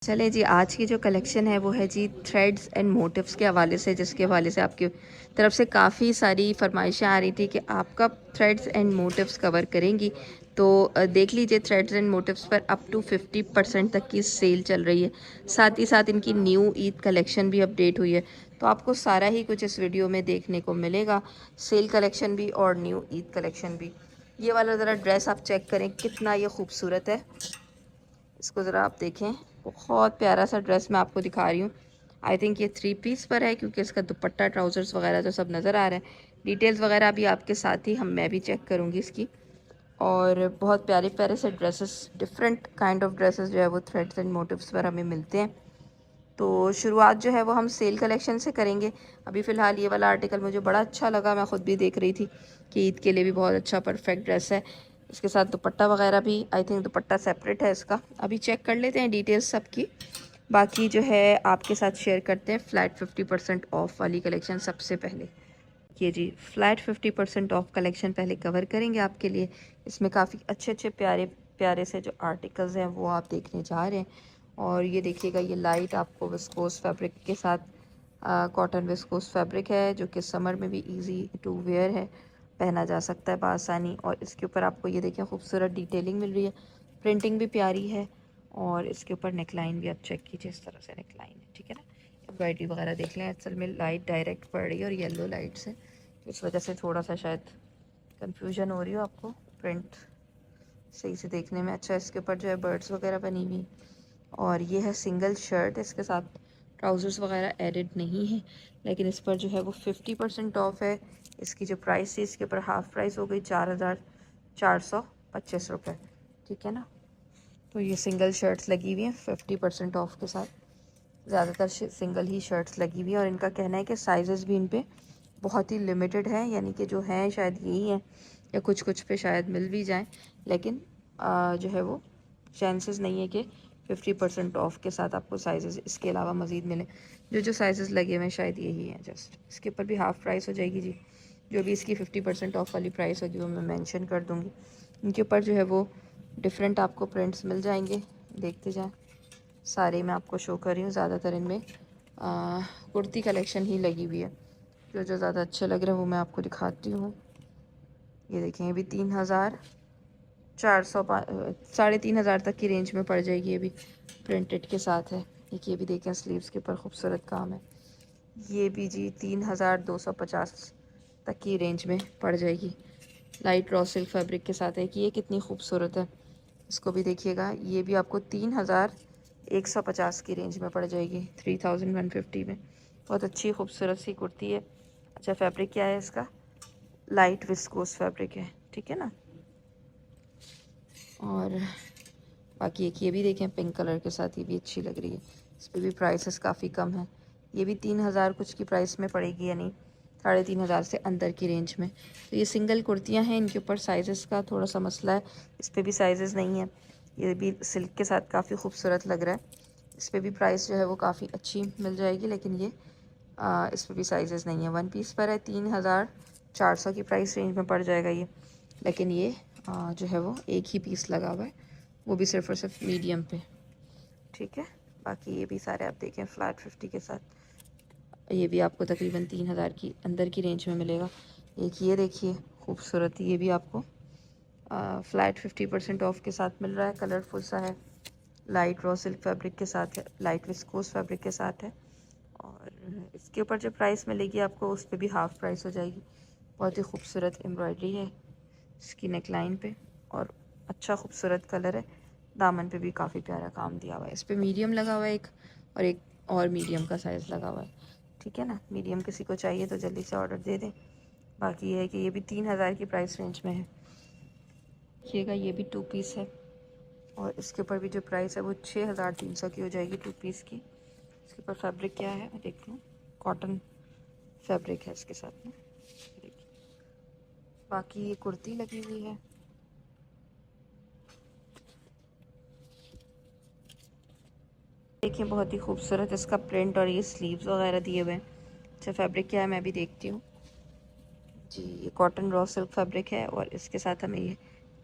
चले जी, आज की जो कलेक्शन है वो है जी थ्रेड्स एंड मोटिव्स के हवाले से, जिसके हवाले से आपकी तरफ से काफ़ी सारी फरमाइशें आ रही थी कि आपका थ्रेड्स एंड मोटिव्स कवर करेंगी। तो देख लीजिए, थ्रेड्स एंड मोटिव्स पर अप टू 50% तक की सेल चल रही है। साथ ही साथ इनकी न्यू ईद कलेक्शन भी अपडेट हुई है। तो आपको सारा ही कुछ इस वीडियो में देखने को मिलेगा, सेल कलेक्शन भी और न्यू ईद कलेक्शन भी। ये वाला ज़रा ड्रेस आप चेक करें, कितना ये खूबसूरत है। इसको ज़रा आप देखें, बहुत प्यारा सा ड्रेस मैं आपको दिखा रही हूँ। आई थिंक ये 3 पीस पर है, क्योंकि इसका दुपट्टा, ट्राउज़र्स वगैरह तो सब नज़र आ रहे हैं। डिटेल्स वगैरह अभी आपके साथ ही मैं भी चेक करूँगी इसकी। और बहुत प्यारे प्यारे से dresses, different kind of dresses जो है वो थ्रेड्स एंड मोटिव्स पर हमें मिलते हैं। तो शुरुआत जो है वो हम सेल कलेक्शन से करेंगे। अभी फ़िलहाल ये वाला आर्टिकल मुझे बड़ा अच्छा लगा, मैं ख़ुद भी देख रही थी कि ईद के लिए भी बहुत अच्छा परफेक्ट ड्रेस है। इसके साथ दुपट्टा वगैरह भी, आई थिंक दुपट्टा सेपरेट है इसका। अभी चेक कर लेते हैं डिटेल्स सबकी, बाकी जो है आपके साथ शेयर करते हैं। फ्लैट 50% ऑफ वाली कलेक्शन सबसे पहले ये जी, फ्लैट 50% ऑफ कलेक्शन पहले कवर करेंगे आपके लिए। इसमें काफ़ी अच्छे अच्छे प्यारे प्यारे से जो आर्टिकल्स हैं वो आप देखने जा रहे हैं। और ये देखिएगा, ये लाइट आपको विस्कोस फैब्रिक के साथ, कॉटन विस्कोस फैब्रिक है, जो कि समर में भी इजी टू वेयर है, पहना जा सकता है बआसानी। और इसके ऊपर आपको ये देखिए खूबसूरत डिटेलिंग मिल रही है, प्रिंटिंग भी प्यारी है। और इसके ऊपर नेकलाइन भी आप चेक कीजिए, इस तरह से नेकलाइन है, ठीक है ना। एम्ब्रॉयडरी वगैरह देख लें, असल में लाइट डायरेक्ट पड़ रही है और येलो लाइट से, तो इस वजह से थोड़ा सा शायद कंफ्यूजन हो रही हो आपको। प्रिंट सही से देखने में अच्छा है। इसके ऊपर जो है बर्ड्स वगैरह बनी हुई। और ये है सिंगल शर्ट, इसके साथ ट्राउज़र्स वगैरह एडिड नहीं है, लेकिन इस पर जो है वो 50% ऑफ है। इसकी जो प्राइस थी, इसके ऊपर हाफ़ प्राइस हो गई 4,425 रुपये, ठीक है ना। तो ये सिंगल शर्ट्स लगी हुई हैं 50% ऑफ के साथ। ज़्यादातर सिंगल ही शर्ट्स लगी हुई हैं, और इनका कहना है कि साइज़ेस भी इन पे बहुत ही लिमिटेड हैं, यानी कि जो हैं शायद यही हैं, या कुछ कुछ पे शायद मिल भी जाएं, लेकिन जो है वो चांसेस नहीं है कि 50% ऑफ के साथ आपको साइज़ेस इसके अलावा मज़ीद मिलें। जो साइज़ेस लगे हुए हैं शायद यही हैं जस्ट। इसके ऊपर भी हाफ़ प्राइस हो जाएगी जी। जो भी इसकी 50% ऑफ वाली प्राइस होगी वो मैं मेंशन कर दूँगी। इनके ऊपर जो है वो डिफरेंट आपको प्रिंट्स मिल जाएंगे, देखते जाएं। सारे मैं आपको शो कर रही हूँ, ज़्यादातर इनमें कुर्ती कलेक्शन ही लगी हुई है। जो ज़्यादा अच्छे लग रहे हैं वो मैं आपको दिखाती हूँ। ये देखें, ये भी 3,400 3,500 तक की रेंज में पड़ जाएगी। ये भी प्रिंटेड के साथ है। एक ये भी देखें, स्लीव्स के ऊपर खूबसूरत काम है। ये भी जी 3,250 तक की रेंज में पड़ जाएगी। लाइट रॉ सिल्क फैब्रिक के साथ है कि ये कितनी खूबसूरत है। इसको भी देखिएगा, ये भी आपको 3,150 की रेंज में पड़ जाएगी, 3,150 में। बहुत अच्छी खूबसूरत सी कुर्ती है। अच्छा, फैब्रिक क्या है इसका? लाइट विस्कोस फैब्रिक है, ठीक है ना। और बाकी एक ये भी देखें, पिंक कलर के साथ, ये भी अच्छी लग रही है। इस पर भी प्राइसेस काफ़ी कम है। ये भी 3,000 कुछ की प्राइस में पड़ेगी, यानी 3,500 से अंदर की रेंज में। तो ये सिंगल कुर्तियाँ हैं, इनके ऊपर साइज़ेस का थोड़ा सा मसला है। इस पर भी साइज़ेस नहीं है। ये भी सिल्क के साथ काफ़ी खूबसूरत लग रहा है। इस पर भी प्राइस जो है वो काफ़ी अच्छी मिल जाएगी, लेकिन ये इस पर भी साइज़ेस नहीं है। 1 पीस पर है, 3,400 की प्राइस रेंज में पड़ जाएगा ये। लेकिन ये जो है वो एक ही पीस लगा हुआ है, वो भी सिर्फ और सिर्फ मीडियम पे, ठीक है। बाकी ये भी सारे आप देखें फ्लैट 50 के साथ, ये भी आपको तकरीबन 3,000 की अंदर की रेंज में मिलेगा। एक ये देखिए खूबसूरत, ये भी आपको फ्लैट 50% ऑफ के साथ मिल रहा है। कलरफुल सा है, लाइट रॉ सिल्क फैब्रिक के साथ है, लाइट विस्कोस फैब्रिक के साथ है। और इसके ऊपर जो प्राइस मिलेगी आपको, उस पर भी हाफ़ प्राइस हो जाएगी। बहुत ही खूबसूरत एम्ब्रॉयडरी है इसकी नेकलाइन पे, और अच्छा खूबसूरत कलर है। दामन पे भी काफ़ी प्यारा काम दिया हुआ है। इस पर मीडियम लगा हुआ है एक, और एक और मीडियम का साइज़ लगा हुआ है, ठीक है ना। मीडियम किसी को चाहिए तो जल्दी से ऑर्डर दे दें। बाकी ये है कि ये भी 3,000 की प्राइस रेंज में है। देखिएगा, ये भी 2 पीस है, और इसके ऊपर भी जो प्राइस है वो 6,300 की हो जाएगी 2 पीस की। इसके ऊपर फैब्रिक क्या है मैं देख लूँ, कॉटन फैब्रिक है इसके साथ में। देखिए, बाकी ये कुर्ती लगी हुई है। देखिए, बहुत ही खूबसूरत इसका प्रिंट, और ये स्लीव्स वगैरह दिए हुए हैं। अच्छा, फैब्रिक क्या है मैं भी देखती हूँ जी। ये कॉटन रॉ सिल्क फैब्रिक है, और इसके साथ हमें ये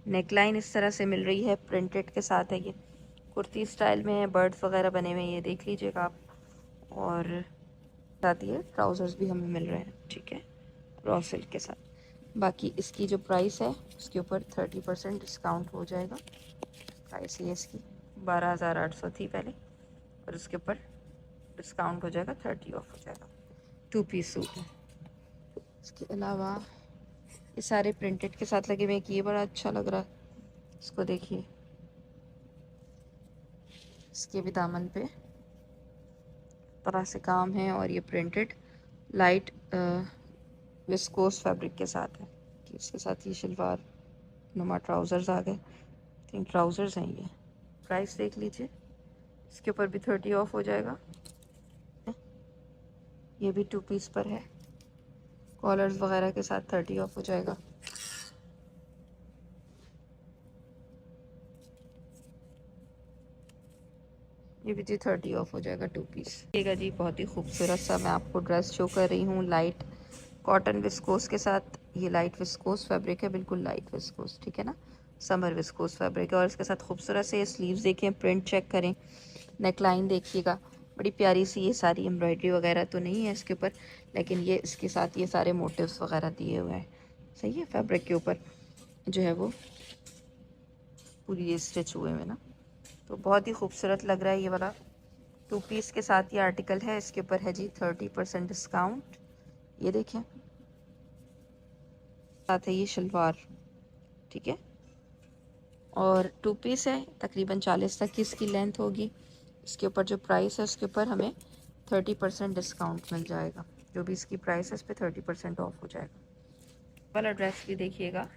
नेकलाइन इस तरह से मिल रही है, प्रिंटेड के साथ है ये। कुर्ती स्टाइल में है, बर्ड्स वगैरह बने हुए हैं, ये देख लीजिएगा आप। और साथ ही ट्राउज़र्स भी हमें मिल रहे हैं, ठीक है, रॉ सिल्क के साथ। बाकी इसकी जो प्राइस है उसके ऊपर 30% डिस्काउंट हो जाएगा। प्राइस ये इसकी 12,800 थी पहले, और उसके ऊपर डिस्काउंट हो जाएगा, 30 ऑफ हो जाएगा। 2 पीस सूट है। इसके अलावा ये सारे प्रिंटेड के साथ लगे हुए हैं कि ये बड़ा अच्छा लग रहा है, इसको देखिए। इसके भी दामन पे तरह से काम है, और ये प्रिंटेड लाइट विस्कोस फैब्रिक के साथ है कि इसके साथ ये शलवार नुमा ट्राउज़र्स आ गए। थिंक ट्राउज़र्स हैं ये। प्राइस देख लीजिए, इसके ऊपर भी 30 ऑफ हो जाएगा। ये भी 2 पीस पर है, कॉलर्स वगैरह के साथ 30 ऑफ हो जाएगा। ये भी जी 30 ऑफ हो जाएगा, 2 पीस। ठीक है जी, बहुत ही खूबसूरत सा मैं आपको ड्रेस शो कर रही हूँ, लाइट कॉटन विस्कोस के साथ। ये लाइट विस्कोस फैब्रिक है, बिल्कुल लाइट विस्कोस, ठीक है ना, समर विस्कोस फैब्रिक है। और इसके साथ खूबसूरत से ये स्लीव्स देखें, प्रिंट चेक करें, नेक लाइन देखिएगा, बड़ी प्यारी सी। ये सारी एम्ब्रॉयडरी वगैरह तो नहीं है इसके ऊपर, लेकिन ये इसके साथ ये सारे मोटिव्स वगैरह दिए हुए हैं, सही है। फैब्रिक के ऊपर जो है वो पूरी ये स्टिच हुए हुए ना, तो बहुत ही खूबसूरत लग रहा है ये वाला। 2 पीस के साथ ये आर्टिकल है, इसके ऊपर है जी 30% डिस्काउंट। ये देखें, साथ है ये शलवार, ठीक है, और 2 पीस है, तकरीबन 40 तक की इसकी लेंथ होगी। इसके ऊपर जो प्राइस है उसके ऊपर हमें 30% डिस्काउंट मिल जाएगा। जो भी इसकी प्राइस है इस पर 30% ऑफ हो जाएगा। वाला ड्रेस भी देखिएगा,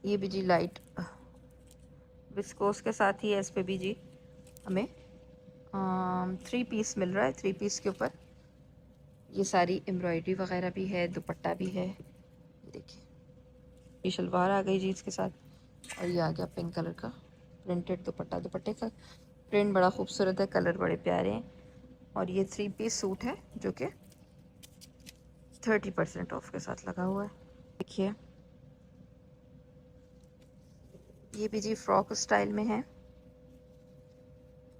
ये भी जी लाइट विस्कोस के साथ ही है। इस पर भी जी हमें 3 पीस मिल रहा है। 3 पीस के ऊपर ये सारी एम्ब्रॉयडरी वगैरह भी है, दुपट्टा भी है। देखिए, ये शलवार आ गई जी इसके साथ, और ये आ गया पिंक कलर का प्रिंटेड दुपट्टा। दुपट्टे का प्रिंट बड़ा खूबसूरत है, कलर बड़े प्यारे हैं। और ये 3 पीस सूट है जो कि 30% ऑफ के साथ लगा हुआ है। देखिए, ये भी जी फ्रॉक स्टाइल में है,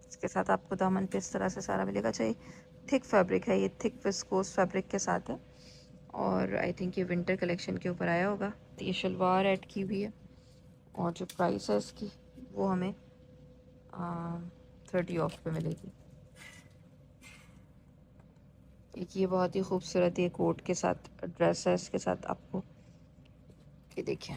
इसके साथ आपको दामन पे इस तरह से सारा मिलेगा। चाहिए थिक फैब्रिक है, ये थिक विस्कोस फैब्रिक के साथ है, और आई थिंक ये विंटर कलेक्शन के ऊपर आया होगा। तो ये शलवार ऐड की हुई है, और जो प्राइस है इसकी वो हमें 30 ऑफ पे मिलेगी। एक ये बहुत ही खूबसूरत ये कोट के साथ ड्रेस है, इसके साथ आपको ये देखिए,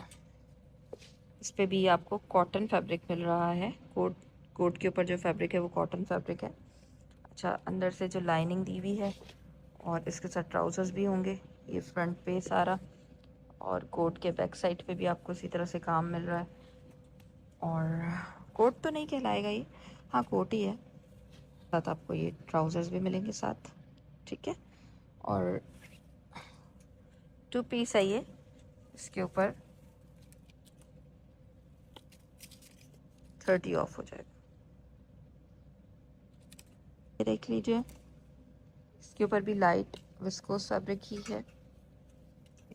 इस पे भी आपको कॉटन फैब्रिक मिल रहा है। कोट के ऊपर जो फैब्रिक है वो कॉटन फैब्रिक है। अच्छा, अंदर से जो लाइनिंग दी हुई है, और इसके साथ ट्राउज़र्स भी होंगे। ये फ्रंट पे सारा, और कोट के बैक साइड पे भी आपको इसी तरह से काम मिल रहा है। और कोट तो नहीं कहलाएगा ये, हाँ कोट ही है। साथ आपको ये ट्राउज़र्स भी मिलेंगे साथ, ठीक है। और 2 पीस है ये, इसके ऊपर 30 ऑफ हो जाएगा। ये देख लीजिए, इसके ऊपर भी लाइट विस्कोस फैब्रिक ही है।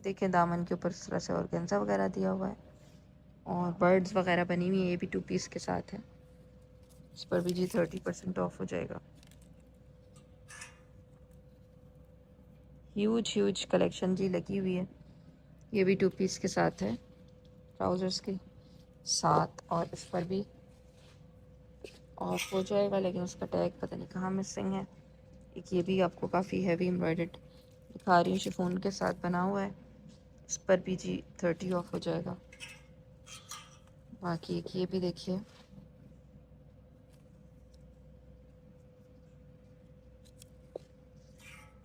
देखिए, दामन के ऊपर इस तरह से ऑर्गेन्जा वगैरह दिया हुआ है, और बर्ड्स वगैरह बनी हुई है। ये भी 2 पीस के साथ है, इस पर भी जी 30% ऑफ हो जाएगा। ह्यूज कलेक्शन जी लगी हुई है। ये भी 2 पीस के साथ है, ट्राउज़र्स के साथ, और इस पर भी ऑफ हो जाएगा, लेकिन उसका टैग पता नहीं कहाँ मिसिंग है। एक ये भी आपको काफ़ी हैवी एम्ब्रॉयडर्ड दिखा रही हूँ, शिफॉन के साथ बना हुआ है, इस पर भी जी 30 ऑफ हो जाएगा। बाकी एक ये भी देखिए,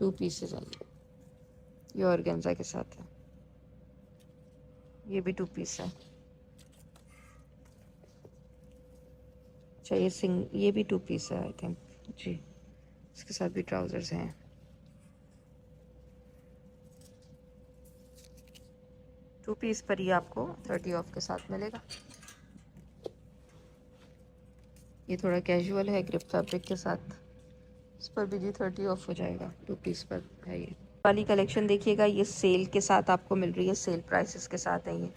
टू पीसेस है, ये ऑर्गेन्जा के साथ है। ये भी 2 पीस है। अच्छा, ये भी 2 पीस है आई थिंक जी, इसके साथ भी ट्राउज़र्स हैं। टू पीस पर ही आपको 30 ऑफ के साथ मिलेगा। ये थोड़ा कैजुअल है, ग्रिप फैब्रिक के साथ, इस पर भी जी 30 ऑफ हो जाएगा। 2 पीस पर है ये वाली कलेक्शन। देखिएगा, ये सेल के साथ आपको मिल रही है, सेल प्राइसेस के साथ है ये।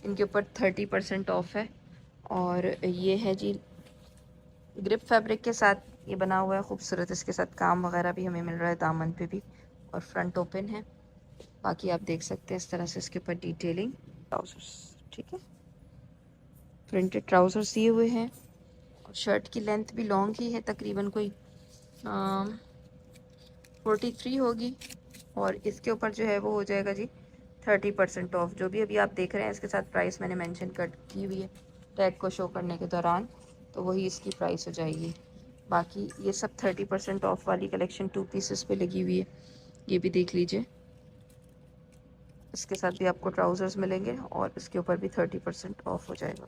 इनके ऊपर 30% ऑफ है। और ये है जी ग्रिप फैब्रिक के साथ ये बना हुआ है खूबसूरत, इसके साथ काम वगैरह भी हमें मिल रहा है दामन पे भी, और फ्रंट ओपन है। बाकी आप देख सकते हैं इस तरह से इसके ऊपर डिटेलिंग, ट्राउजर्स, ठीक है, प्रिंटेड ट्राउजर्स दिए हुए हैं। और शर्ट की लेंथ भी लॉन्ग ही है, तकरीबन कोई 43 होगी। और इसके ऊपर जो है वो हो जाएगा जी 30% ऑफ। जो भी अभी आप देख रहे हैं इसके साथ प्राइस मैंने मेंशन कर की हुई है टैग को शो करने के दौरान, तो वही इसकी प्राइस हो जाएगी। बाकी ये सब 30% ऑफ वाली कलेक्शन 2 पीसेस पे लगी हुई है, ये भी देख लीजिए। इसके साथ भी आपको ट्राउजर्स मिलेंगे और इसके ऊपर भी 30% ऑफ हो जाएगा।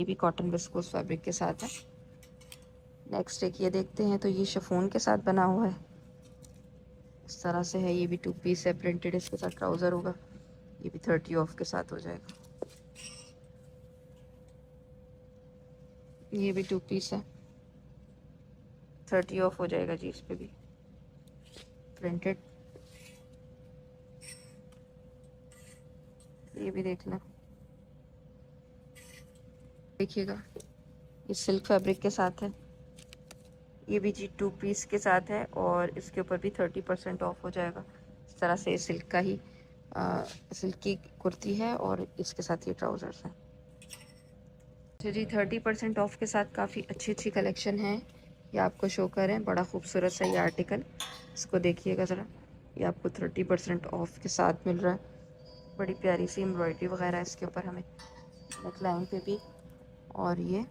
ये भी कॉटन विस्कोस फैब्रिक के साथ है। नेक्स्ट एक ये देखते हैं, तो ये शिफॉन के साथ बना हुआ है, इस तरह से है। ये भी 2 पीस है, प्रिंटेड, इसके साथ ट्राउज़र होगा। ये भी 30 ऑफ के साथ हो जाएगा। ये भी 2 पीस है, 30 ऑफ हो जाएगा जी इस पे भी, प्रिंटेड। ये भी देख लें, देखिएगा ये सिल्क फैब्रिक के साथ है। ये भी जी 2 पीस के साथ है और इसके ऊपर भी 30% ऑफ हो जाएगा। इस तरह से सिल्क का ही सिल्क की कुर्ती है और इसके साथ ये ट्राउज़र्स हैं। अच्छा जी, 30% ऑफ के साथ काफ़ी अच्छी अच्छी कलेक्शन है, ये आपको शो करें। बड़ा खूबसूरत सा ये आर्टिकल, इसको देखिएगा ज़रा, ये आपको 30% ऑफ के साथ मिल रहा है। बड़ी प्यारी सी एम्ब्रॉयडरी वगैरह इसके ऊपर हमें नेकलाइन पे भी, और ये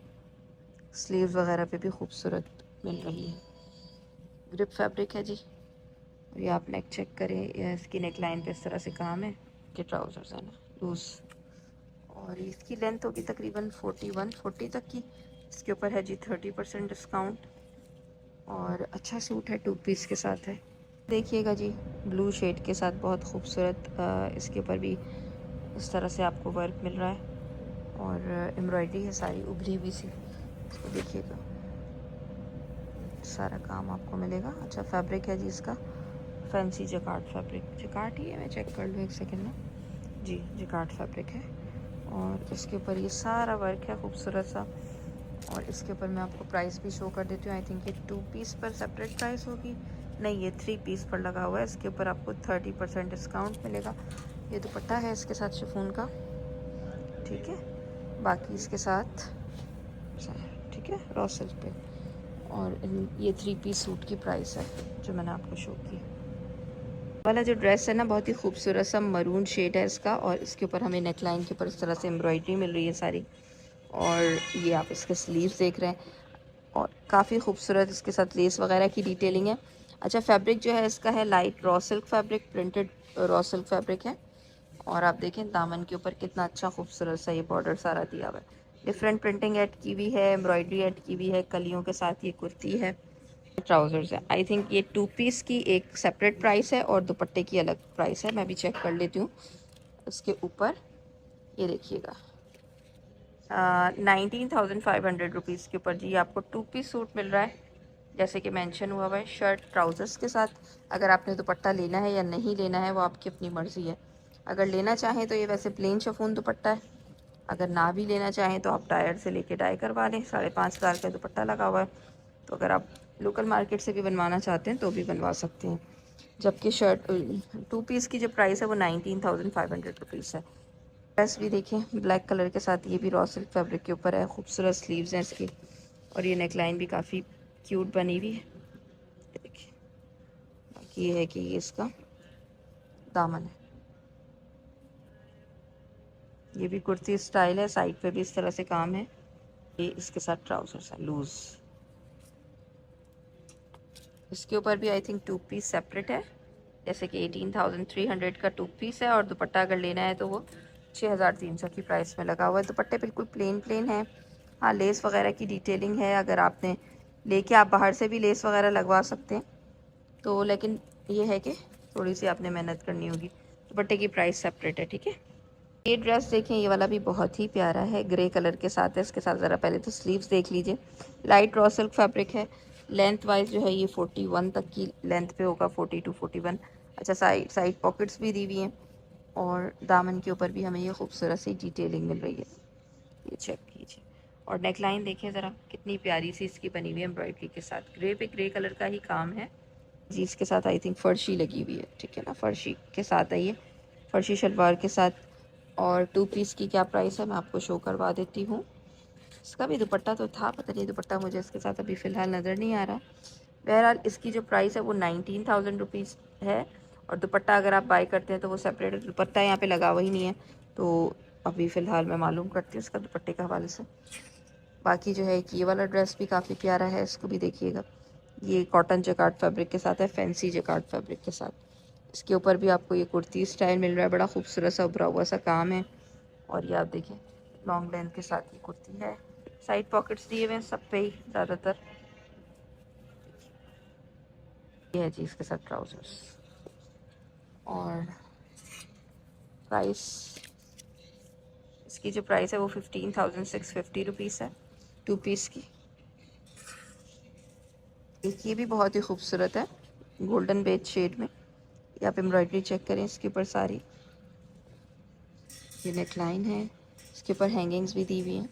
स्लीव्स वगैरह पे भी खूबसूरत मिल रही है। ग्रिप फैब्रिक है जी, और ये आप नेक चेक करें, ये इसकी नेक लाइन पे इस तरह से काम है कि ट्राउजर्स है ना लूज, और इसकी लेंथ होगी तकरीबन 41-40 तक की। इसके ऊपर है जी 30% डिस्काउंट, और अच्छा सूट है, 2 पीस के साथ है। देखिएगा जी, ब्लू शेड के साथ बहुत खूबसूरत इसके ऊपर भी इस तरह से आपको वर्क मिल रहा है, और एम्ब्रॉयडरी है सारी उभरी हुई सी। इसको देखिएगा, सारा काम आपको मिलेगा। अच्छा फैब्रिक है जी इसका, फैंसी जकार्ड फैब्रिक, जकार्ड ही है, मैं चेक कर लूँ एक सेकेंड में जी, जकार्ड फैब्रिक है। और इसके ऊपर ये सारा वर्क है खूबसूरत सा, और इसके ऊपर मैं आपको प्राइस भी शो कर देती हूँ। आई थिंक ये 2 पीस पर सेपरेट प्राइस होगी, नहीं ये 3 पीस पर लगा हुआ है। इसके ऊपर आपको 30% डिस्काउंट मिलेगा। ये दुपट्टा है इसके साथ शिफॉन का, ठीक है, बाकी इसके साथ ठीक है रॉ सिल्क पे, और ये 3 पीस सूट की प्राइस है जो मैंने आपको शो की। वाला जो ड्रेस है ना, बहुत ही खूबसूरत सा मरून शेड है इसका, और इसके ऊपर हमें नेकलाइन के ऊपर इस तरह से एम्ब्रॉयडरी मिल रही है सारी, और ये आप इसके स्लीव्स देख रहे हैं, और काफ़ी खूबसूरत इसके साथ लेस वगैरह की डिटेलिंग है। अच्छा फैब्रिक जो है इसका है light raw silk fabric, printed raw silk fabric है। और आप देखें दामन के ऊपर कितना अच्छा खूबसूरत सा ये बॉर्डर सारा दिया हुआ है, डिफरेंट प्रिंटिंग ऐड की हुई है, एम्ब्रॉयडरी ऐड की हुई है, कलियों के साथ ये कुर्ती है, ट्राउजर्स है। आई थिंक ये 2 पीस की एक सेपरेट प्राइस है और दुपट्टे की अलग प्राइस है, मैं भी चेक कर लेती हूँ। इसके ऊपर ये देखिएगा 19,500 रुपीज़ के ऊपर जी आपको 2 पीस सूट मिल रहा है, जैसे कि मेंशन हुआ हुआ है, शर्ट ट्राउजर्स के साथ। अगर आपने दुपट्टा लेना है या नहीं लेना है वो आपकी अपनी मर्ज़ी है। अगर लेना चाहें तो ये वैसे प्लेन शिफॉन दुपट्टा है, अगर ना भी लेना चाहें तो आप टायर से लेके डाई करवा लें। 5,500 का दुपट्टा लगा हुआ है, तो अगर आप लोकल मार्केट से भी बनवाना चाहते हैं तो भी बनवा सकते हैं। जबकि शर्ट 2 पीस की जो प्राइस है वो 19,500 रुपीज़ है। ड्रेस भी देखें ब्लैक कलर के साथ, ये भी रॉ सिल्क फैब्रिक के ऊपर है, खूबसूरत स्लीव्स हैं इसकी, और ये नेकलाइन भी काफ़ी क्यूट बनी हुई है, ये देखिए। बाकी ये है कि ये इसका दामन है, ये भी कुर्ती स्टाइल है, साइड पे भी इस तरह से काम है। ये इसके साथ ट्राउजर्स है लूज, इसके ऊपर भी आई थिंक 2 पीस सेपरेट है, जैसे कि 18,300 का 2 पीस है, और दुपट्टा अगर लेना है तो वो 6,300 की प्राइस में लगा हुआ है। दुपट्टे बिल्कुल प्लेन हैं, हाँ लेस वगैरह की डिटेलिंग है, अगर आपने लेके आप बाहर से भी लेस वगैरह लगवा सकते हैं तो, लेकिन ये है कि थोड़ी सी आपने मेहनत करनी होगी। दुपट्टे की प्राइस सेपरेट है, ठीक है। ये ड्रेस देखें, ये वाला भी बहुत ही प्यारा है, ग्रे कलर के साथ है। इसके साथ ज़रा पहले तो स्लीव्स देख लीजिए, लाइट रॉ सिल्क फैब्रिक है। लेंथ वाइज जो है ये 41 तक की लेंथ पे होगा, 42-41। अच्छा साइड साइड पॉकेट्स भी दी हुई हैं, और दामन के ऊपर भी हमें ये खूबसूरत सी डिटेलिंग मिल रही है, ये चेक कीजिए। और नेकलाइन देखें ज़रा कितनी प्यारी सी इसकी बनी हुई है एम्ब्रॉयडरी के साथ। ग्रे पे ग्रे कलर का ही काम है जी। इसके साथ आई थिंक फर्शी लगी हुई है, ठीक है ना, फर्शी के साथ आई है, फर्शी शलवार के साथ। और 2 पीस की क्या प्राइस है मैं आपको शो करवा देती हूँ। इसका भी दुपट्टा तो था, पता नहीं दुपट्टा मुझे इसके साथ अभी फ़िलहाल नज़र नहीं आ रहा। बहरहाल इसकी जो प्राइस है वो 19,000 रुपीज़ है। और दुपट्टा अगर आप बाई करते हैं तो वो सेपरेट है, दुपट्टा यहाँ पे लगा हुआ ही नहीं है। तो अभी फ़िलहाल मैं मालूम करती हूँ इसका दुपट्टे के हवाले से। बाकी जो है ये वाला ड्रेस भी काफ़ी प्यारा है, इसको भी देखिएगा। ये कॉटन जैकार्ड फैब्रिक के साथ है, फैंसी जैकार्ड फैब्रिक के साथ। इसके ऊपर भी आपको ये कुर्ती स्टाइल मिल रहा है, बड़ा खूबसूरत सा उभरा हुआ सा काम है। और ये आप देखें लॉन्ग लेंथ के साथ ये कुर्ती है, साइड पॉकेट्स दिए हुए हैं सब पे ही ज़्यादातर। ये है जी इसके साथ ट्राउजर्स। और प्राइस, इसकी जो प्राइस है वो 15,650 है 2 पीस की। एक ये भी बहुत ही खूबसूरत है गोल्डन बेज शेड में। ये आप एम्ब्रॉयडरी चेक करें इसके ऊपर सारी। ये नेकलाइन है, इसके ऊपर हैंगिंग्स भी दी हुई हैं।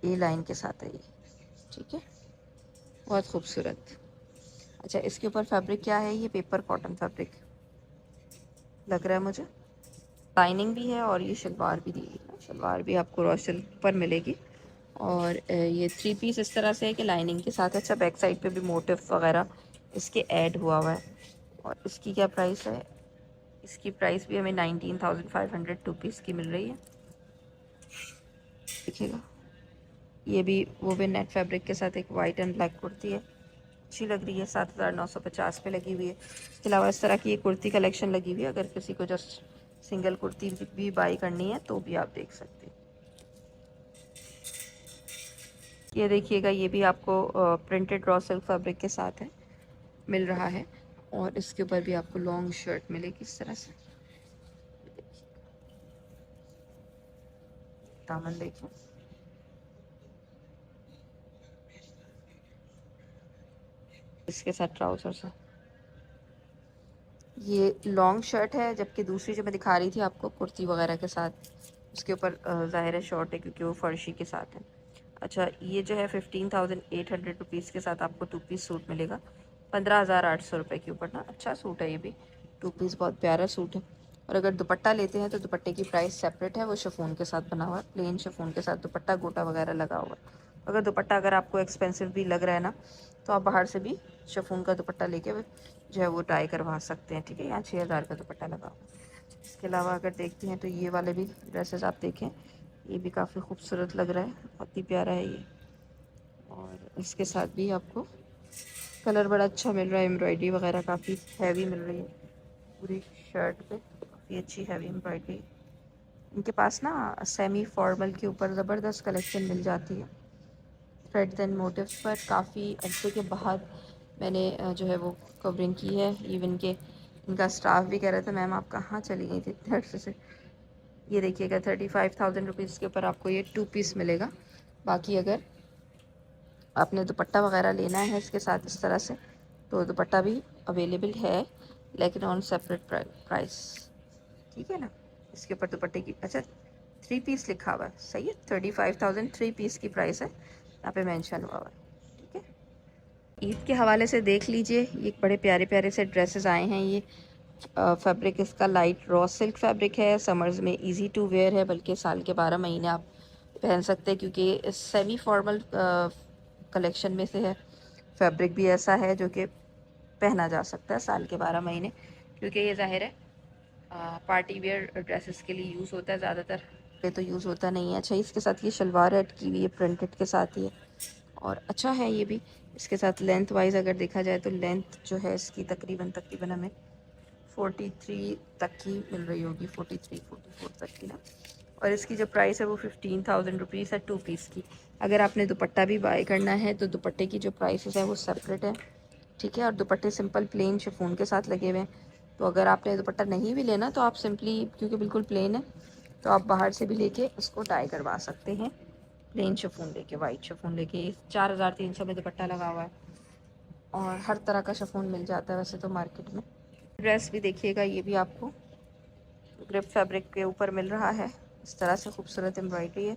ये लाइन के साथ है ये, ठीक है, बहुत खूबसूरत। अच्छा इसके ऊपर फैब्रिक क्या है, ये पेपर कॉटन फैब्रिक लग रहा है मुझे। लाइनिंग भी है और ये शलवार भी दी है, शलवार भी आपको रॉ सिल्क पर मिलेगी। और ये 3 पीस इस तरह से है कि लाइनिंग के साथ। अच्छा बैक साइड पे भी मोटिव वगैरह इसके ऐड हुआ हुआ है। और इसकी क्या प्राइस है, इसकी प्राइस भी हमें 19,500 2 पीस की मिल रही है। देखिएगा ये भी वो भी नेट फैब्रिक के साथ एक वाइट एंड ब्लैक कुर्ती है, अच्छी लग रही है, 7,950 पे लगी हुई है। इसके अलावा इस तरह की एक कुर्ती कलेक्शन लगी हुई है, अगर किसी को जस्ट सिंगल कुर्ती भी बाई करनी है तो भी आप देख सकते हैं। ये देखिएगा ये भी आपको प्रिंटेड रॉ सिल्क फैब्रिक के साथ है, मिल रहा है। और इसके ऊपर भी आपको लॉन्ग शर्ट मिलेगी इस तरह से। दामन देखिए, इसके साथ ट्राउजर्स है। ये लॉन्ग शर्ट है, जबकि दूसरी जो मैं दिखा रही थी आपको कुर्ती वगैरह के साथ, उसके ऊपर ज़ाहिर है शॉर्ट है क्योंकि वो फर्शी के साथ है। अच्छा ये जो है 15,800 रुपीज़ के साथ आपको 2 पीस सूट मिलेगा, 15,800 रुपये के ऊपर ना। अच्छा सूट है ये भी, 2 पीस बहुत प्यारा सूट है। और अगर दुपट्टा लेते हैं तो दुपट्टे की प्राइस सेपरेट है, वो शिफॉन के साथ बना हुआ है, प्लेन शिफॉन के साथ दुपट्टा गोटा वगैरह लगा हुआ है। अगर दुपट्टा अगर आपको एक्सपेंसिव भी लग रहा है ना, तो आप बाहर से भी शिफॉन का दुपट्टा लेके जो है वो टाई करवा सकते हैं, ठीक है। यहाँ 6,000 का दुपट्टा लगा हुआ है। इसके अलावा अगर देखते हैं तो ये वाले भी ड्रेसेस आप देखें, ये भी काफ़ी खूबसूरत लग रहा है, बहुत ही प्यारा है ये। और इसके साथ भी आपको कलर बड़ा अच्छा मिल रहा है, एम्ब्रॉयडरी वगैरह काफ़ी हैवी मिल रही है पूरी शर्ट पे, काफ़ी अच्छी हैवी एम्ब्रॉयडरी। इनके पास ना सेमी फॉर्मल के ऊपर ज़बरदस्त कलेक्शन मिल जाती है थ्रेड्स एंड मोटिव्स पर। काफ़ी अरसे के बाद मैंने जो है वो कवरिंग की है। इवन के इनका स्टाफ भी कह रहा था मैम आप कहाँ चली गई थी इतने अरसे से। ये देखिएगा 35,000 रुपीज़ के ऊपर आपको ये 2 पीस मिलेगा। बाकी अगर आपने दुपट्टा वगैरह लेना है इसके साथ इस तरह से, तो दुपट्टा भी अवेलेबल है, लेकिन ऑन सेपरेट प्राइस, ठीक है ना। इसके ऊपर दुपट्टे की, अच्छा 3 पीस लिखा हुआ है, सही है, 35,000 3 पीस की प्राइस है, यहाँ पे मेंशन हुआ हुआ है, ठीक है। ईद के हवाले से देख लीजिए, ये बड़े प्यारे प्यारे से ड्रेसेस आए हैं। ये फैब्रिक इसका लाइट रॉ सिल्क फैब्रिक है, समर्स में इजी टू वेयर है, बल्कि साल के 12 महीने आप पहन सकते हैं, क्योंकि सेमी फॉर्मल कलेक्शन में से है। फैब्रिक भी ऐसा है जो कि पहना जा सकता है साल के 12 महीने, क्योंकि ये ज़ाहिर है पार्टी वेयर ड्रेसेस के लिए यूज़ होता है ज़्यादातर, ये तो यूज़ होता नहीं है। अच्छा इसके साथ ये शलवार ऐड की हुई है, प्रिंटेड के साथ ही है, और अच्छा है ये भी। इसके साथ लेंथ वाइज अगर देखा जाए तो लेंथ जो है इसकी तकरीबन तकरीबन हमें 43 तक की मिल रही होगी, 43-44 तक की ना। और इसकी जो प्राइस है वो 15,000 रुपीज़ है 2 पीस की। अगर आपने दुपट्टा भी बाय करना है तो दुपट्टे की जो प्राइसेस है वो सेपरेट है, ठीक है। और दुपट्टे सिंपल प्लेन शिफॉन के साथ लगे हुए हैं, तो अगर आपने दुपट्टा नहीं भी लेना तो आप सिंपली, क्योंकि बिल्कुल प्लेन है, तो आप बाहर से भी लेके इसको डाई करवा सकते हैं, प्लेन शिफॉन लेके, वाइट शिफॉन लेके। 4,300 में दुपट्टा लगा हुआ है, और हर तरह का शिफॉन मिल जाता है वैसे तो मार्केट में। ड्रेस भी देखिएगा, ये भी आपको ग्रिप फैब्रिक के ऊपर मिल रहा है। इस तरह से खूबसूरत एम्ब्रॉयडरी है।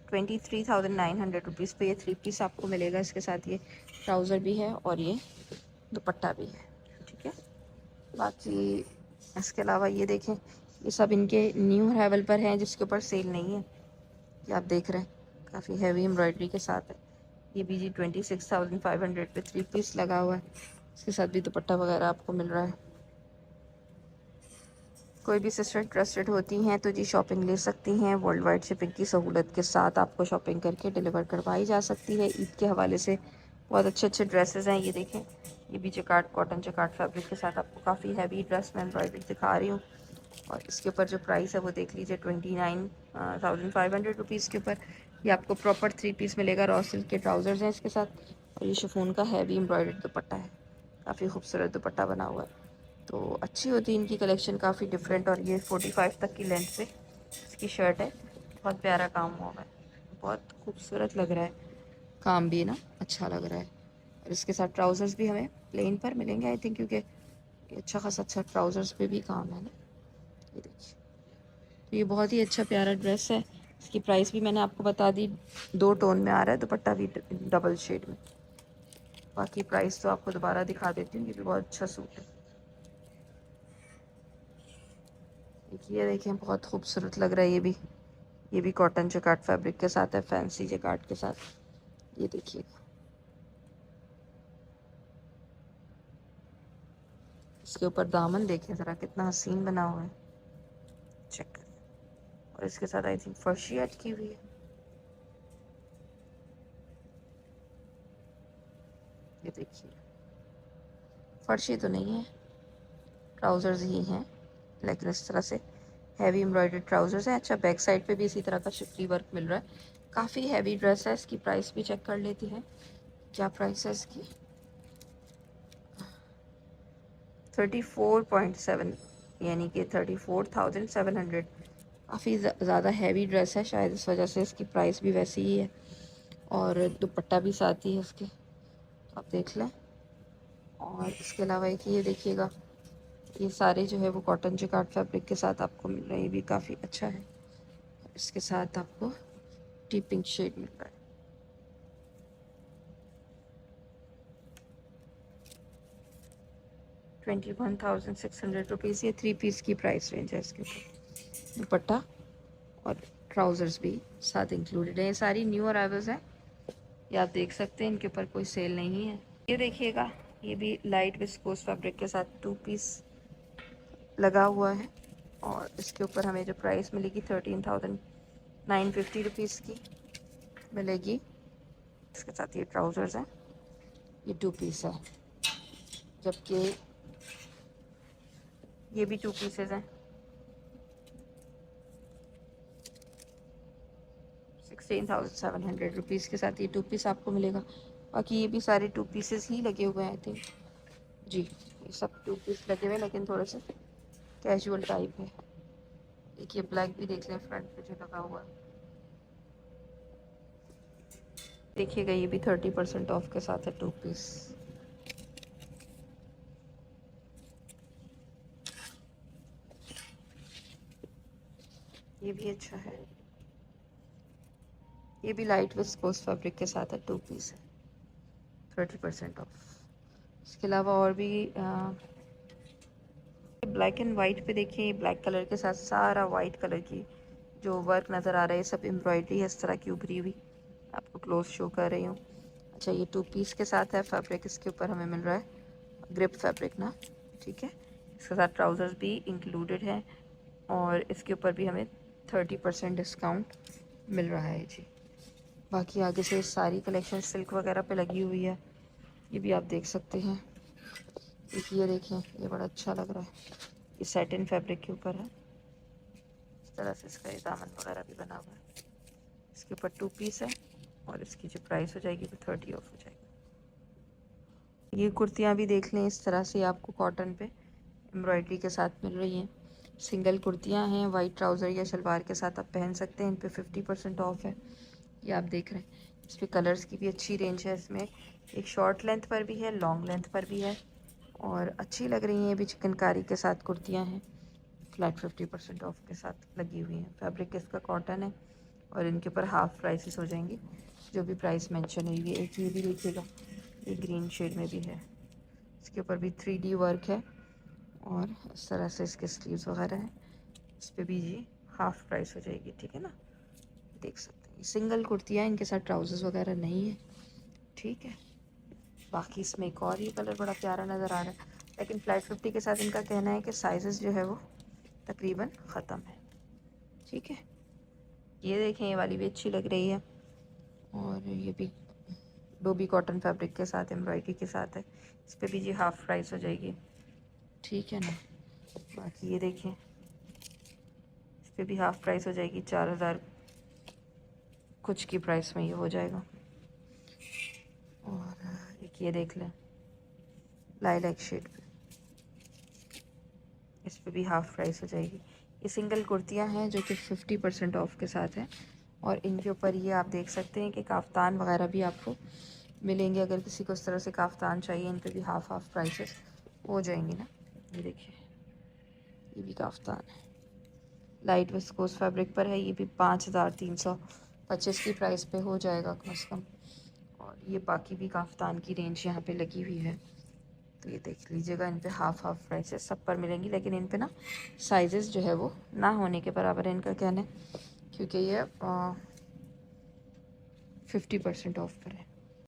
23,900 रुपीज़ पे ये 3 पीस आपको मिलेगा। इसके साथ ये ट्राउज़र भी है और ये दुपट्टा भी है, ठीक है। बाकी इसके अलावा ये देखें, ये सब इनके न्यू अराइवल पर हैं जिसके ऊपर सेल नहीं है। ये आप देख रहे हैं काफ़ी हैवी एम्ब्रॉयडरी के साथ है। ये भी जी 26,500 पे 3 पीस लगा हुआ है। इसके साथ भी दुपट्टा वगैरह आपको मिल रहा है। कोई भी सिस्टर इंटरेस्टेड होती हैं तो जी शॉपिंग ले सकती हैं। वर्ल्ड वाइड शिपिंग की सहूलत के साथ आपको शॉपिंग करके डिलीवर करवाई जा सकती है। ईद के हवाले से बहुत अच्छे अच्छे ड्रेसेस हैं। ये देखें, ये भी जकार्ड कॉटन जकार्ड फैब्रिक के साथ आपको काफ़ी हैवी ड्रेस में एम्ब्रॉयडरी दिखा रही हूँ। और इसके ऊपर जो प्राइस है वो देख लीजिए 29,500 रुपीज़ के ऊपर ये आपको प्रॉपर 3 पीस मिलेगा। रॉ सिल्क के ट्राउज़र्स हैं इसके साथ और ये शिफॉन का हैवी एम्ब्रॉयडर्ड दुपट्टा है। काफ़ी खूबसूरत दुपट्टा बना हुआ है। तो अच्छी होती है इनकी कलेक्शन, काफ़ी डिफरेंट। और ये 45 तक की लेंथ पे इसकी शर्ट है। बहुत प्यारा काम हुआ है, बहुत खूबसूरत लग रहा है। काम भी ना अच्छा लग रहा है। और इसके साथ ट्राउज़र्स भी हमें प्लेन पर मिलेंगे आई थिंक, क्योंकि ये अच्छा खासा अच्छा ट्राउज़र्स पे भी काम है ना। ये देखिए, तो ये बहुत ही अच्छा प्यारा ड्रेस है। इसकी प्राइस भी मैंने आपको बता दी। 2 टोन में आ रहा है, दुपट्टा भी डबल शेड में। बाकी प्राइस तो आपको दोबारा दिखा देती हूँ। ये भी बहुत अच्छा सूट है। ये देखें, बहुत खूबसूरत लग रहा है ये भी कॉटन जकार्ड फैब्रिक के साथ है, फैंसी जकार्ड के साथ। ये देखिएगा, इसके ऊपर दामन देखें ज़रा कितना हसीन बना हुआ है, चेक करें। और इसके साथ आई थिंक फर्शी अटकी हुई है। ये देखिए, फर्शी तो नहीं है, ट्राउज़र्स ही हैं, लेकिन इस तरह से हैवी एम्ब्रॉयडर्ड ट्राउज़र्स हैं। अच्छा, बैक साइड पे भी इसी तरह का शिफली वर्क मिल रहा है। काफ़ी हैवी ड्रेस है। इसकी प्राइस भी चेक कर लेती हैं, क्या प्राइस है इसकी। 34.7 यानी कि 34,700। काफ़ी ज़्यादा हैवी ड्रेस है, शायद इस वजह से इसकी प्राइस भी वैसी ही है। और दुपट्टा भी साथ ही है इसके, आप देख लें। और इसके अलावा एक ये देखिएगा, ये सारे जो है वो कॉटन जकार्ड फैब्रिक के साथ आपको मिल रहे हैं। ये भी काफ़ी अच्छा है। इसके साथ आपको टी पिंक शेड मिल रहा है। 21,600 रुपीज़ ये 3 पीस की प्राइस रेंज है। इसके ऊपर दुपट्टा और ट्राउज़र्स भी साथ इंक्लूडेड है। ये सारी न्यू अराइवल्स हैं, ये आप देख सकते हैं, इनके ऊपर कोई सेल नहीं है। ये देखिएगा, ये भी लाइट विस्कोस फैब्रिक के साथ 2 पीस लगा हुआ है। और इसके ऊपर हमें जो प्राइस मिलेगी 13,950 रुपीज़ की मिलेगी। इसके साथ ये ट्राउज़र्स हैं, ये 2 पीस है, जबकि ये भी 2 पीसेस हैं। 16,700 रुपीज़ के साथ ये 2 पीस आपको मिलेगा। बाकी ये भी सारे 2 पीसेस ही लगे हुए हैं आई थिंक जी। ये सब 2 पीस लगे हुए हैं, लेकिन थोड़े से कैजुअल टाइप है। एक ये ब्लैक भी देख लें, फ्रंट पे जो लगा हुआ है, देखिएगा। ये भी 30% ऑफ के साथ है 2 पीस। ये भी अच्छा है, ये भी लाइट विस्कोस फैब्रिक के साथ है, 2 पीस है, 30% ऑफ। इसके अलावा और भी ब्लैक एंड वाइट पे देखिए, ब्लैक कलर के साथ सारा वाइट कलर की जो वर्क नज़र आ रहा है, सब एम्ब्रॉयडरी है इस तरह की उभरी हुई। आपको क्लोज शो कर रही हूँ। अच्छा, ये 2 पीस के साथ है फैब्रिक। इसके ऊपर हमें मिल रहा है ग्रिप फैब्रिक ना, ठीक है। इसके साथ ट्राउज़र्स भी इंक्लूडेड है और इसके ऊपर भी हमें 30% डिस्काउंट मिल रहा है जी। बाकी आगे से सारी कलेक्शन सिल्क वगैरह पे लगी हुई है, ये भी आप देख सकते हैं। एक ये देखें, ये बड़ा अच्छा लग रहा है, ये सैटिन फैब्रिक के ऊपर है। इस तरह से इसका ये दामन वगैरह भी बना हुआ है। इसके ऊपर 2 पीस है और इसकी जो प्राइस हो जाएगी वो 30 ऑफ हो जाएगी। ये कुर्तियाँ भी देख लें, इस तरह से आपको कॉटन पे एम्ब्रॉयडरी के साथ मिल रही हैं। सिंगल कुर्तियाँ हैं, वाइट ट्राउज़र या शलवार के साथ आप पहन सकते हैं। इन पे 50% ऑफ है, ये आप देख रहे हैं। इस पर कलर्स की भी अच्छी रेंज है। इसमें एक शॉर्ट लेंथ पर भी है, लॉन्ग लेंथ पर भी है और अच्छी लग रही हैं। ये भी चिकनकारी के साथ कुर्तियाँ हैं, फ्लैट 50% ऑफ के साथ लगी हुई हैं। फैब्रिक इसका कॉटन है और इनके ऊपर हाफ़ प्राइसेस हो जाएंगी जो भी प्राइस मेंशन हुई है। एक ये भी देखिएगा, ये ग्रीन शेड में भी है, इसके ऊपर भी 3D वर्क है और इस तरह से इसके स्लीव्स वगैरह हैं। इस पर भी ये हाफ़ प्राइस हो जाएगी, ठीक है ना। देख सकते हैं ये सिंगल कुर्तियाँ, इनके साथ ट्राउजर्स वगैरह नहीं है, ठीक है। बाकी इसमें एक और ये कलर बड़ा प्यारा नज़र आ रहा है, लेकिन फ्लैट 50 के साथ इनका कहना है कि साइजेस जो है वो तकरीबन ख़त्म है, ठीक है। ये देखें, ये वाली भी अच्छी लग रही है और ये भी डोबी कॉटन फैब्रिक के साथ एम्ब्रॉयडरी के साथ है। इस पर भी जी हाफ़ प्राइस हो जाएगी, ठीक है ना। बाकी ये देखें, इस पर भी हाफ़ प्राइस हो जाएगी, 4000 कुछ की प्राइस में ये हो जाएगा। और एक ये देख लें लाइलैक शेड पे, इस पे भी हाफ़ प्राइस हो जाएगी। ये सिंगल कुर्तियाँ हैं जो कि 50% ऑफ के साथ हैं और इनके ऊपर ये आप देख सकते हैं कि काफ्तान वगैरह भी आपको मिलेंगे। अगर किसी को इस तरह से काफ्तान चाहिए, इन पे भी हाफ़ प्राइसेस हो जाएंगी ना। ये देखिए, ये भी काफ्तान है, लाइट विस्कोस फैब्रिक पर है, ये भी 5325 की प्राइस पे हो जाएगा कम से कम। और ये बाकी भी काफ्तान की रेंज यहाँ पे लगी हुई है, तो ये देख लीजिएगा। इन पे हाफ़ प्राइसेस सब पर मिलेंगी, लेकिन इन पे ना साइजेस जो है वो ना होने के बराबर है इनका कहना है, क्योंकि ये 50% ऑफ पर है।